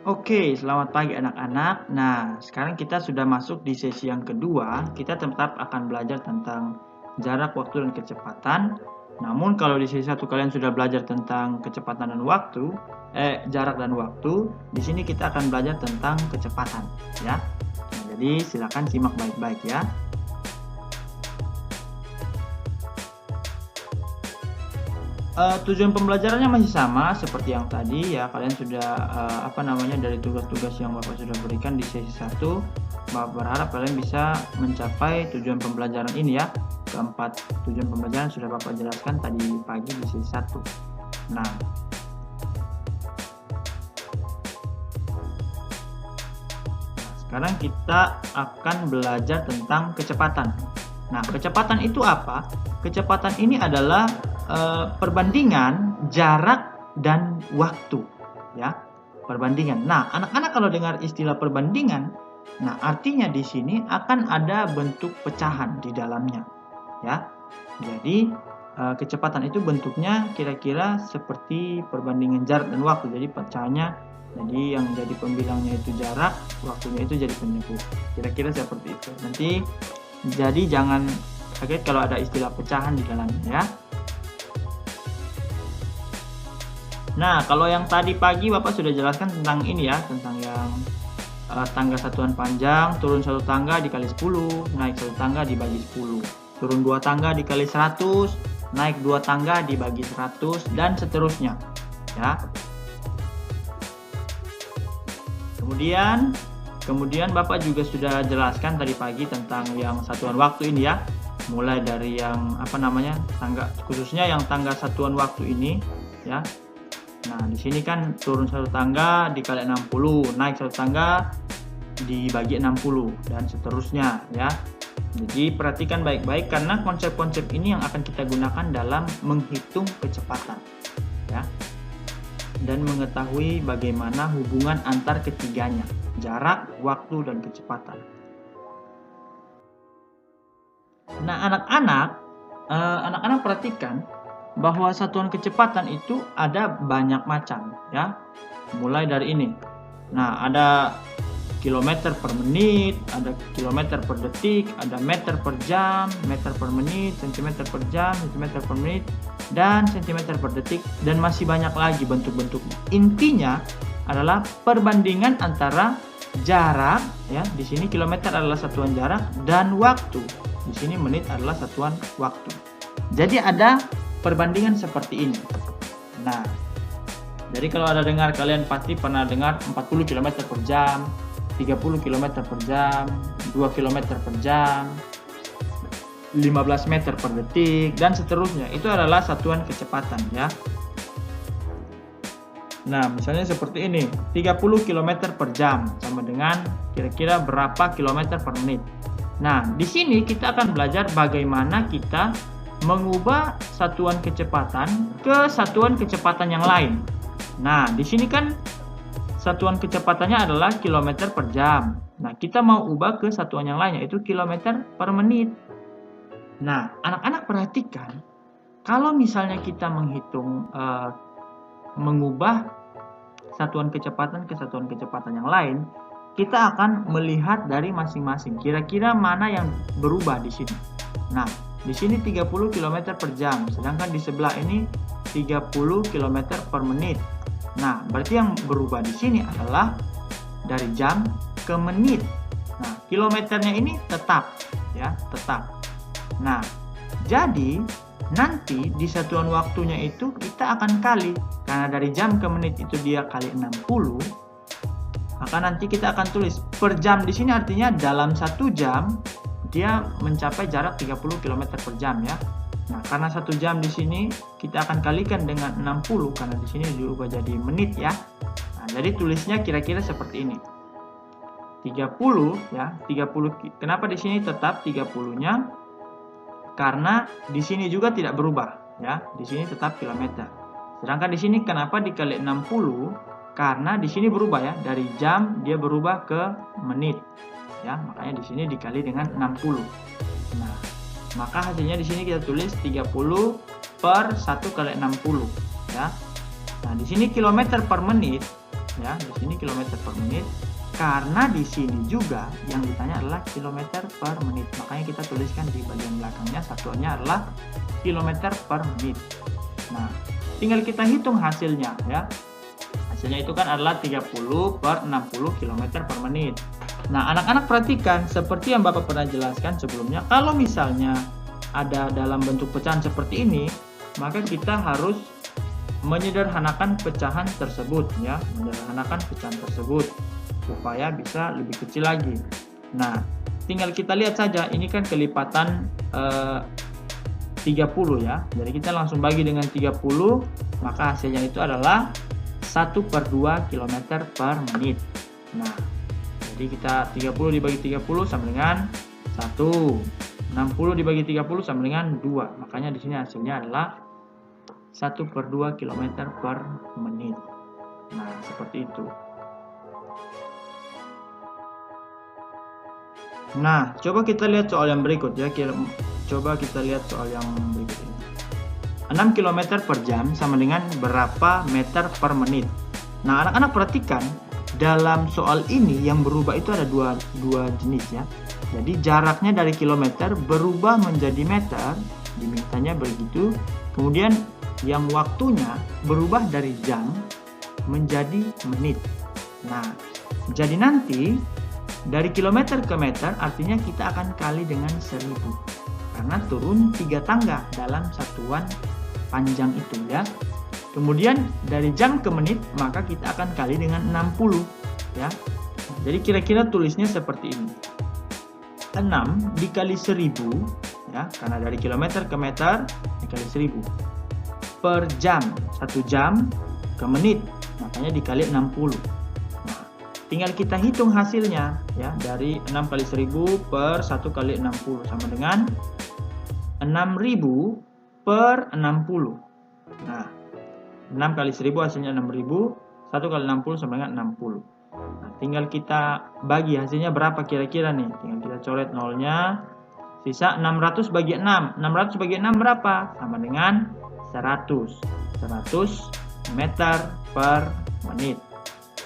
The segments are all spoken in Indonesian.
Oke, selamat pagi anak-anak. Nah, sekarang kita sudah masuk di sesi yang kedua. Kita tetap akan belajar tentang jarak, waktu, dan kecepatan. Namun kalau di sesi satu kalian sudah belajar tentang kecepatan dan waktu, jarak dan waktu, di sini kita akan belajar tentang kecepatan, ya. Nah, jadi silakan simak baik-baik ya. Tujuan pembelajarannya masih sama seperti yang tadi ya. Kalian sudah dari tugas-tugas yang Bapak sudah berikan di sesi 1. Bapak berharap kalian bisa mencapai tujuan pembelajaran ini ya. Keempat tujuan pembelajaran sudah Bapak jelaskan tadi pagi di sesi 1. Nah, sekarang kita akan belajar tentang kecepatan. Nah, kecepatan itu apa? Kecepatan ini adalah perbandingan jarak dan waktu, ya. Perbandingan. Nah, anak-anak kalau dengar istilah perbandingan, nah artinya di sini akan ada bentuk pecahan di dalamnya, ya. Jadi kecepatan itu bentuknya kira-kira seperti perbandingan jarak dan waktu. Jadi pecahannya, jadi yang jadi pembilangnya itu jarak, waktunya itu jadi penyebut. Kira-kira seperti itu. Nanti jadi jangan kaget kalau ada istilah pecahan di dalamnya ya. Nah, kalau yang tadi pagi Bapak sudah jelaskan tentang ini ya, tentang yang tangga satuan panjang, turun satu tangga dikali 10, naik satu tangga dibagi 10. Turun 2 tangga dikali 100, naik 2 tangga dibagi 100, dan seterusnya. Ya. Kemudian Bapak juga sudah jelaskan tadi pagi tentang yang satuan waktu ini ya. Mulai dari yang tangga, khususnya yang tangga satuan waktu ini ya. Nah, di sini kan turun satu tangga dikali 60, naik satu tangga dibagi 60 dan seterusnya ya. Jadi perhatikan baik-baik karena konsep-konsep ini yang akan kita gunakan dalam menghitung kecepatan ya. Dan mengetahui bagaimana hubungan antar ketiganya, jarak, waktu, dan kecepatan. Nah, anak-anak perhatikan bahwa satuan kecepatan itu ada banyak macam ya. Mulai dari ini. Nah, ada kilometer per menit, ada kilometer per detik, ada meter per jam, meter per menit, sentimeter per jam, sentimeter per menit, dan sentimeter per detik, dan masih banyak lagi bentuk-bentuknya. Intinya adalah perbandingan antara jarak ya. Di sini kilometer adalah satuan jarak dan waktu. Di sini menit adalah satuan waktu. Jadi ada perbandingan seperti ini. Nah, jadi kalau ada dengar, kalian pasti pernah dengar 40 km per jam, 30 km per jam, 2 km per jam, 15 meter per detik, dan seterusnya. Itu adalah satuan kecepatan ya. Nah, misalnya seperti ini, 30 km per jam sama dengan kira-kira berapa kilometer per menit. Nah, di sini kita akan belajar bagaimana kita mengubah satuan kecepatan ke satuan kecepatan yang lain. Nah, di sini kan satuan kecepatannya adalah kilometer per jam. Nah, kita mau ubah ke satuan yang lain, yaitu kilometer per menit. Nah, anak-anak perhatikan, kalau misalnya kita mengubah satuan kecepatan ke satuan kecepatan yang lain, kita akan melihat dari masing-masing. Kira-kira mana yang berubah di sini. Nah, di sini 30 km per jam, sedangkan di sebelah ini 30 km per menit. Nah, berarti yang berubah di sini adalah dari jam ke menit. Nah, kilometernya ini tetap ya, tetap. Nah, jadi nanti di satuan waktunya itu kita akan kali, karena dari jam ke menit itu dia kali 60, maka nanti kita akan tulis per jam di sini, artinya dalam 1 jam dia mencapai jarak 30 km per jam ya. Nah, karena 1 jam di sini kita akan kalikan dengan 60 karena di sini diubah jadi menit ya. Nah, jadi tulisnya kira-kira seperti ini. 30 ya, 30. Kenapa di sini tetap 30-nya? Karena di sini juga tidak berubah ya. Di sini tetap kilometer. Sedangkan di sini kenapa dikali 60? Karena di sini berubah ya, dari jam dia berubah ke menit. Ya, makanya di sini dikali dengan 60. Nah, maka hasilnya di sini kita tulis 30 per 1 kali 60 ya. Nah, di sini kilometer per menit ya, di sini kilometer per menit, karena di sini juga yang ditanya adalah kilometer per menit. Makanya kita tuliskan di bagian belakangnya satuannya adalah kilometer per menit. Nah, tinggal kita hitung hasilnya ya. Hasilnya itu kan adalah 30 per 60 km per menit. Nah, anak-anak perhatikan seperti yang Bapak pernah jelaskan sebelumnya, kalau misalnya ada dalam bentuk pecahan seperti ini, maka kita harus menyederhanakan pecahan tersebut ya, menyederhanakan pecahan tersebut supaya bisa lebih kecil lagi. Nah, tinggal kita lihat saja, ini kan kelipatan 30 ya. Jadi kita langsung bagi dengan 30, maka hasilnya itu adalah 1/2 km per menit. Nah, jadi kita 30 dibagi 30 sama dengan 1. 60 dibagi 30 sama dengan 2. Makanya di sini hasilnya adalah 1/2 km per menit. Nah, seperti itu. Nah, coba kita lihat soal yang berikut ya. Coba kita lihat soal yang berikut ini. 6 km per jam sama dengan berapa meter per menit? Nah, anak-anak perhatikan, dalam soal ini yang berubah itu ada dua jenis ya. Jadi jaraknya dari kilometer berubah menjadi meter, dimintanya begitu. Kemudian yang waktunya berubah dari jam menjadi menit. Nah, jadi nanti dari kilometer ke meter artinya kita akan kali dengan 1000. Karena turun 3 tangga dalam satuan panjang itu ya. Kemudian dari jam ke menit maka kita akan kali dengan 60 ya. Jadi kira-kira tulisnya seperti ini. 6 dikali 1000 ya, karena dari kilometer ke meter dikali 1000 per jam, 1 jam ke menit, makanya dikali 60. Nah, tinggal kita hitung hasilnya ya, dari 6 kali 1000 per 1 kali 60 sama dengan 6000 per 60. Nah, 6 kali 1000 hasilnya 6000, 1 kali 60 sama dengan 60. Nah, tinggal kita bagi hasilnya berapa kira-kira nih. Tinggal kita coret nolnya. Sisa 600 bagi 6. 600 bagi 6 berapa? Sama dengan 100. 100 meter per menit.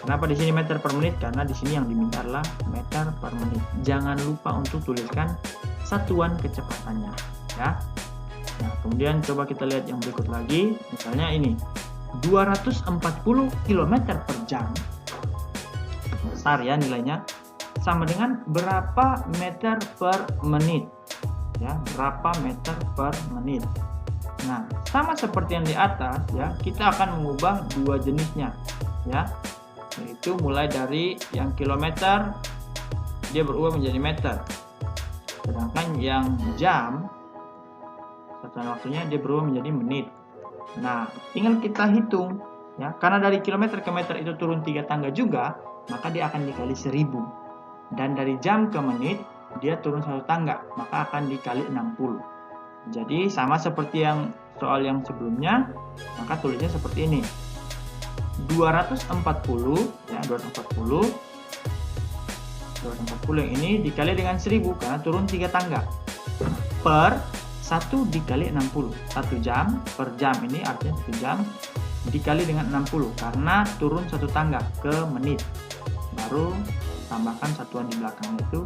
Kenapa di sini meter per menit? Karena di sini yang diminta adalah meter per menit. Jangan lupa untuk tuliskan satuan kecepatannya ya. Nah, kemudian coba kita lihat yang berikut lagi. Misalnya ini 240 km per jam, besar ya nilainya, sama dengan berapa meter per menit ya, berapa meter per menit. Nah, sama seperti yang di atas ya, kita akan mengubah dua jenisnya ya, yaitu mulai dari yang kilometer dia berubah menjadi meter, sedangkan yang jam satuan waktunya dia berubah menjadi menit. Nah, tinggal kita hitung ya, karena dari kilometer ke meter itu turun 3 tangga juga, maka dia akan dikali 1000. Dan dari jam ke menit dia turun 1 tangga, maka akan dikali 60. Jadi sama seperti yang soal yang sebelumnya, maka tulisnya seperti ini. 240 ya, 240 yang ini dikali dengan 1000 karena turun 3 tangga per 1 dikali 60. 1 jam per jam ini artinya 1 jam dikali dengan 60 karena turun 1 tangga ke menit. Baru tambahkan satuan di belakangnya itu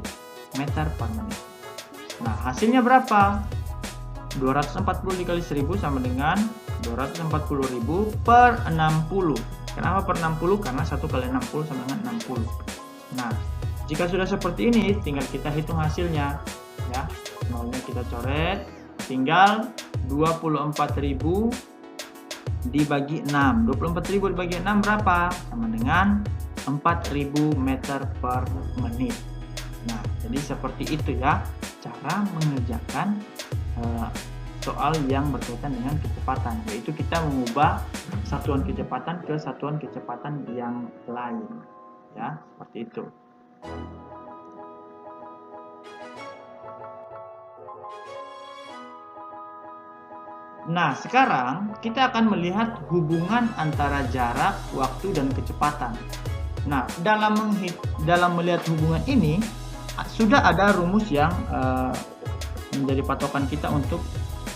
meter per menit. Nah, hasilnya berapa? 240 dikali 1000 sama dengan 240.000 per 60. Kenapa per 60? Karena 1 kali 60 sama dengan 60. Nah, jika sudah seperti ini tinggal kita hitung hasilnya ya. Nolnya kita coret. Tinggal 24.000 dibagi 6. 24.000 dibagi 6 berapa? Sama dengan 4.000 meter per menit. Nah, jadi seperti itu ya cara mengerjakan soal yang berkaitan dengan kecepatan, yaitu kita mengubah satuan kecepatan ke satuan kecepatan yang lain ya, seperti itu. Nah, sekarang kita akan melihat hubungan antara jarak, waktu, dan kecepatan. Nah, dalam melihat hubungan ini, sudah ada rumus yang menjadi patokan kita untuk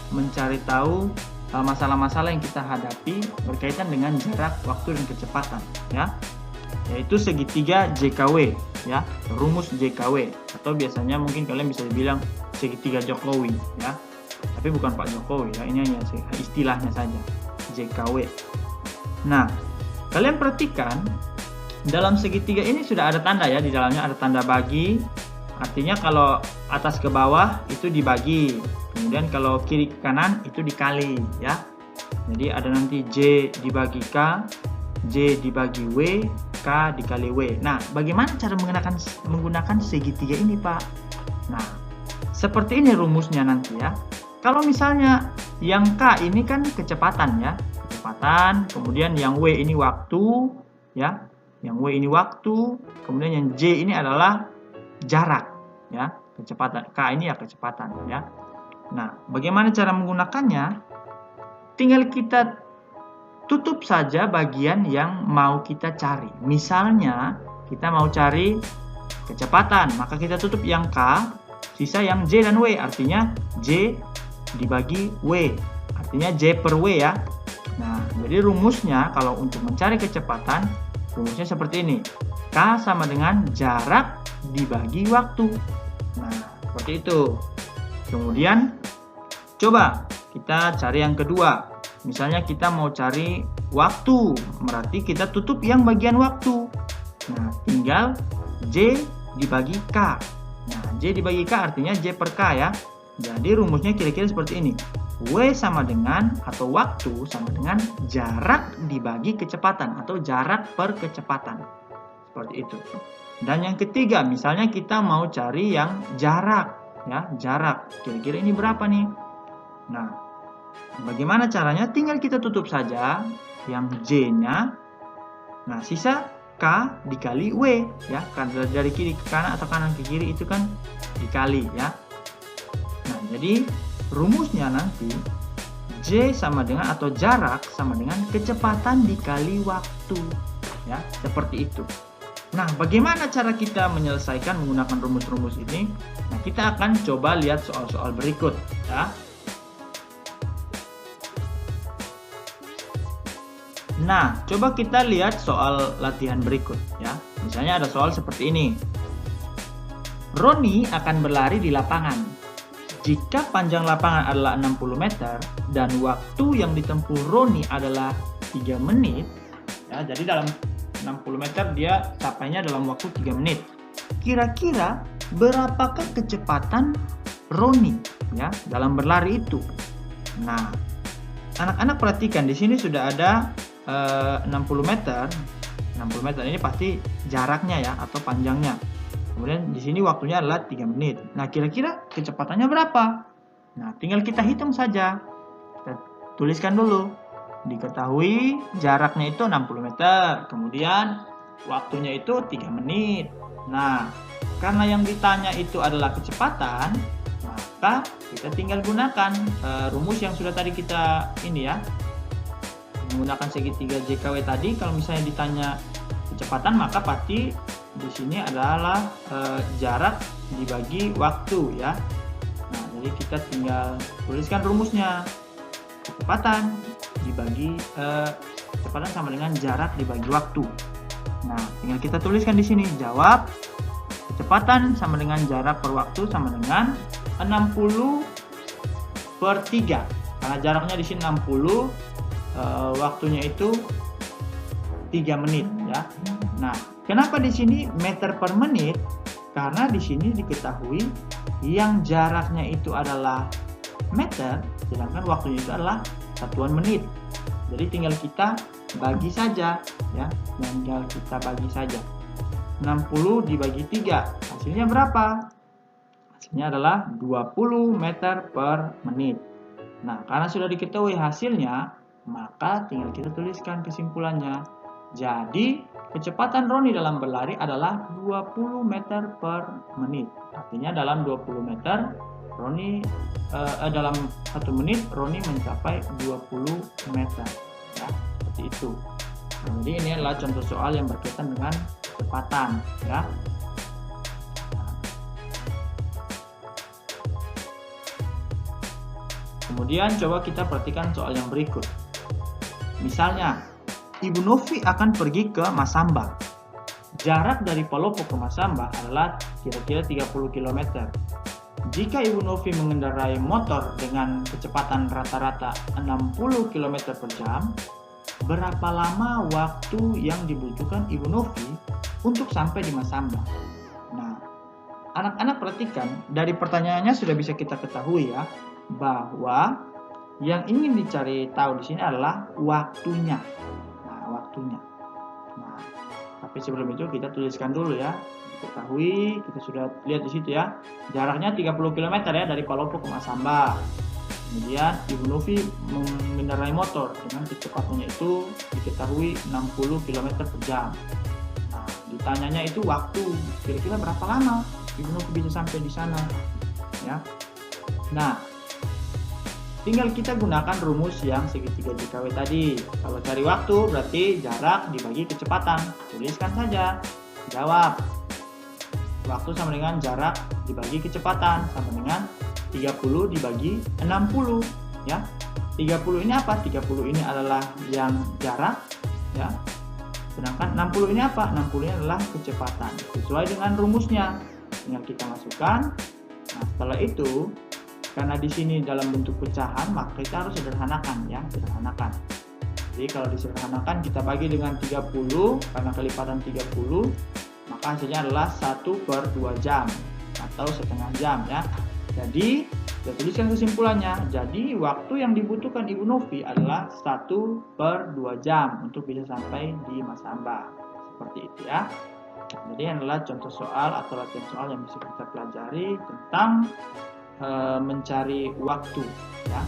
mencari tahu masalah-masalah yang kita hadapi berkaitan dengan jarak, waktu, dan kecepatan. Ya. yaitu segitiga JKW ya, rumus JKW, atau biasanya mungkin kalian bisa dibilang segitiga Jokowi ya. Tapi bukan Pak Jokowi ya, ini hanya istilahnya saja, JKW. Nah, kalian perhatikan dalam segitiga ini sudah ada tanda ya, di dalamnya ada tanda bagi. Artinya kalau atas ke bawah itu dibagi, kemudian kalau kiri ke kanan itu dikali ya. Jadi ada nanti J dibagi K, J dibagi W, K dikali W. Nah, bagaimana cara menggunakan segitiga ini, Pak? Nah, seperti ini rumusnya nanti ya. Kalau misalnya yang K ini kan kecepatan ya, kecepatan, kemudian yang W ini waktu ya, yang W ini waktu, kemudian yang J ini adalah jarak ya, kecepatan. K ini ya kecepatan ya. Nah, bagaimana cara menggunakannya? Tinggal kita tutup saja bagian yang mau kita cari. Misalnya kita mau cari kecepatan, maka kita tutup yang K, sisa yang J dan W, artinya J dibagi W, artinya J per W ya. Nah, jadi rumusnya kalau untuk mencari kecepatan, rumusnya seperti ini. K sama dengan jarak dibagi waktu. Nah, seperti itu. Kemudian coba kita cari yang kedua. Misalnya kita mau cari waktu, berarti kita tutup yang bagian waktu. Nah, tinggal J dibagi K. Nah, J dibagi K artinya J per K ya. Jadi rumusnya kira-kira seperti ini. W sama dengan, atau waktu sama dengan jarak dibagi kecepatan, atau jarak per kecepatan. Seperti itu. Dan yang ketiga, misalnya kita mau cari yang jarak ya, jarak. Kira-kira ini berapa nih? Nah, bagaimana caranya? Tinggal kita tutup saja yang J-nya. Nah, sisa K dikali W ya. Karena dari kiri ke kanan atau kanan ke kiri itu kan dikali ya. Nah, jadi rumusnya nanti J sama dengan, atau jarak sama dengan kecepatan dikali waktu ya, seperti itu. Nah, bagaimana cara kita menyelesaikan menggunakan rumus-rumus ini? Nah, kita akan coba lihat soal-soal berikut ya. Nah, coba kita lihat soal latihan berikut ya. Misalnya ada soal seperti ini. Roni akan berlari di lapangan. Jika panjang lapangan adalah 60 meter dan waktu yang ditempuh Roni adalah 3 menit, ya, jadi dalam 60 meter dia capainya dalam waktu 3 menit. Kira-kira berapakah kecepatan Roni ya dalam berlari itu? Nah, anak-anak perhatikan di sini sudah ada 60 meter. 60 meter ini pasti jaraknya ya, atau panjangnya. Kemudian di sini waktunya adalah 3 menit. Nah, kira-kira kecepatannya berapa? Nah, tinggal kita hitung saja. Kita tuliskan dulu. Diketahui jaraknya itu 60 meter. Kemudian waktunya itu 3 menit. Nah, karena yang ditanya itu adalah kecepatan, maka kita tinggal gunakan rumus yang sudah tadi kita ini ya. Menggunakan segitiga JKW tadi. Kalau misalnya ditanya kecepatan, maka pasti di sini adalah jarak dibagi waktu ya. Nah, jadi kita tinggal tuliskan rumusnya. Kecepatan dibagi kecepatan sama dengan jarak dibagi waktu. Nah, tinggal kita tuliskan di sini. Jawab kecepatan sama dengan jarak per waktu sama dengan 60 per 3. Karena jaraknya di sini 60, waktunya itu 3 menit ya. Nah, kenapa di sini meter per menit? Karena di sini diketahui yang jaraknya itu adalah meter, sedangkan waktunya itu adalah satuan menit. Jadi tinggal kita bagi saja ya, tinggal kita bagi saja. 60 dibagi 3, hasilnya berapa? Hasilnya adalah 20 meter per menit. Nah, karena sudah diketahui hasilnya, maka tinggal kita tuliskan kesimpulannya. Jadi, kecepatan Roni dalam berlari adalah 20 meter per menit. Artinya dalam 20 meter, dalam 1 menit, Roni mencapai 20 meter. Ya, seperti itu. Jadi ini adalah contoh soal yang berkaitan dengan kecepatan. Ya. Kemudian coba kita perhatikan soal yang berikut. Misalnya, Ibu Novi akan pergi ke Masamba. jarak dari Palopo ke Masamba adalah kira-kira 30 km. Jika Ibu Novi mengendarai motor dengan kecepatan rata-rata 60 km per jam, berapa lama waktu yang dibutuhkan Ibu Novi untuk sampai di Masamba? Nah, anak-anak perhatikan, dari pertanyaannya sudah bisa kita ketahui ya, bahwa yang ingin dicari tahu di sini adalah waktunya. Nah, waktunya. Nah, tapi sebelum itu kita tuliskan dulu ya. Ketahui, kita sudah lihat di situ ya. Jaraknya 30 km ya dari Palopo ke Masamba. Kemudian Ibu Novi mengendarai motor dengan kecepatannya itu diketahui 60 km per jam. Nah, ditanyanya itu waktu, kira-kira berapa lama Ibu Novi bisa sampai di sana ya. Nah, tinggal kita gunakan rumus yang segitiga JKW tadi. Kalau cari waktu berarti jarak dibagi kecepatan. Tuliskan saja. Jawab. Waktu sama dengan jarak dibagi kecepatan sama dengan 30 dibagi 60 ya. 30 ini apa? 30 ini adalah yang jarak ya. Sedangkan 60 ini apa? 60 ini adalah kecepatan. Sesuai dengan rumusnya. Tinggal kita masukkan. Nah, setelah itu karena di sini dalam bentuk pecahan, maka kita harus sederhanakan ya, sederhanakan. Jadi kalau disederhanakan kita bagi dengan 30 karena kelipatan 30, maka hasilnya adalah 1/2 jam atau setengah jam ya. Jadi kita tuliskan kesimpulannya. Jadi waktu yang dibutuhkan Ibu Novi adalah 1/2 jam untuk bisa sampai di Masamba. Seperti itu ya. Jadi ini adalah contoh soal atau latihan soal yang bisa kita pelajari tentang mencari waktu ya.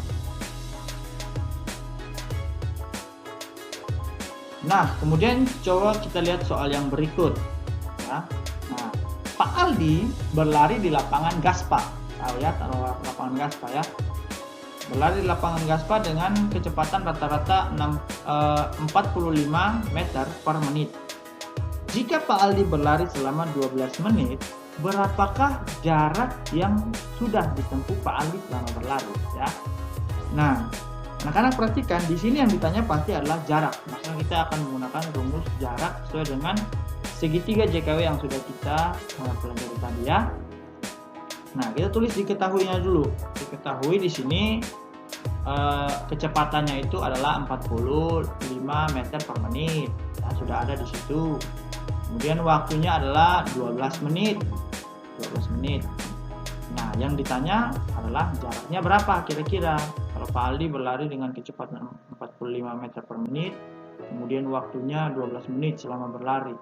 Nah, kemudian coba kita lihat soal yang berikut ya. Nah, Pak Aldi berlari di lapangan Gaspa. Tahu ya, lapangan Gaspa ya. Berlari di lapangan Gaspa dengan kecepatan rata-rata 45 meter per menit. Jika Pak Aldi berlari selama 12 menit, berapakah jarak yang sudah ditempuh Pak Aldi selama berlari ya? Nah, anak-anak perhatikan di sini yang ditanya pasti adalah jarak. Maka kita akan menggunakan rumus jarak sesuai dengan segitiga JKW yang sudah kita pelajari tadi ya. Nah, kita tulis diketahuinya dulu. Diketahui di sini kecepatannya itu adalah 45 meter per menit. Nah, sudah ada di situ. Kemudian waktunya adalah 12 menit. 12 menit. Nah, yang ditanya adalah jaraknya berapa kira-kira. Kalau Pak Aldi berlari dengan kecepatan 45 meter per menit, kemudian waktunya 12 menit selama berlari.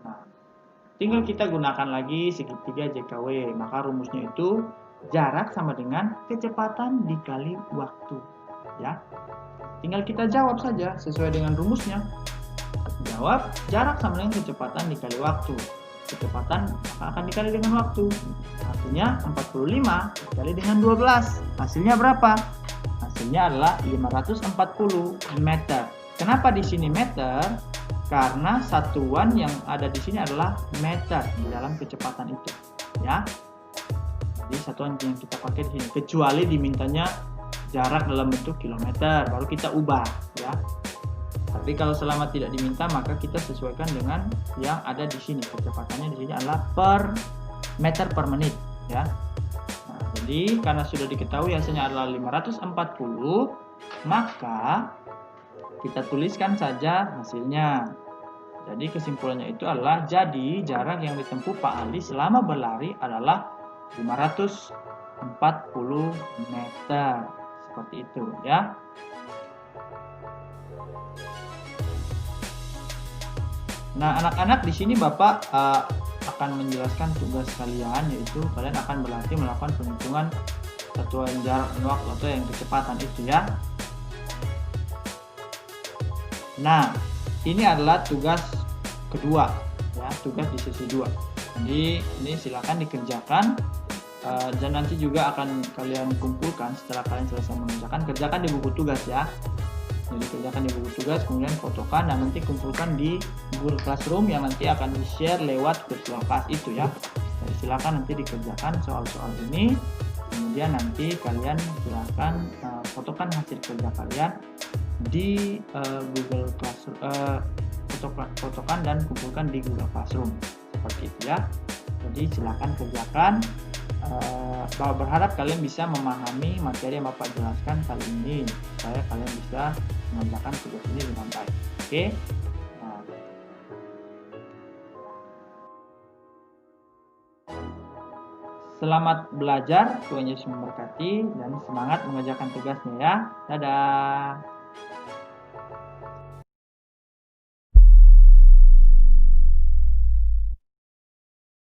Nah, tinggal kita gunakan lagi segitiga JKW. Maka rumusnya itu jarak sama dengan kecepatan dikali waktu. Ya. Tinggal kita jawab saja sesuai dengan rumusnya. Jawab, jarak sama dengan kecepatan dikali waktu. Kecepatan akan dikali dengan waktu. Artinya 45 dikali dengan 12. Hasilnya berapa? Hasilnya adalah 540 meter. Kenapa di sini meter? Karena satuan yang ada di sini adalah meter di dalam kecepatan itu. Ya. Jadi satuan yang kita pakai di sini. Kecuali dimintanya jarak dalam bentuk kilometer, baru kita ubah. Ya. Tapi kalau selama tidak diminta, maka kita sesuaikan dengan yang ada di sini. Kecepatannya di sini adalah per meter per menit, ya. Nah, jadi karena sudah diketahui hasilnya adalah 540, maka kita tuliskan saja hasilnya. Jadi kesimpulannya itu adalah jadi jarak yang ditempuh Pak Aldi selama berlari adalah 540 meter. Seperti itu, ya. Nah, anak-anak di sini Bapak akan menjelaskan tugas kalian, yaitu kalian akan berlatih melakukan penghitungan satuan jarak dan waktu atau yang kecepatan itu ya. Nah, ini adalah tugas kedua ya, tugas di sesi 2. Jadi ini silakan dikerjakan dan nanti juga akan kalian kumpulkan setelah kalian selesai mengerjakan. Kerjakan di buku tugas ya. Jadi kerjakan di buku tugas, kemudian fotokan dan nanti kumpulkan di Google Classroom yang nanti akan di-share lewat virtual class itu ya. Jadi silakan nanti dikerjakan soal-soal ini. Kemudian nanti kalian silakan fotokan hasil kerja kalian di Google Classroom, fotokan dan kumpulkan di Google Classroom. Seperti itu ya. Jadi silakan kerjakan. Bapak berharap kalian bisa memahami materi yang Bapak jelaskan kali ini, supaya kalian bisa mengerjakan tugas ini dengan baik. Oke. Nah, selamat belajar, Tuhan Yesus memberkati, dan semangat mengerjakan tugasnya ya. Dadah.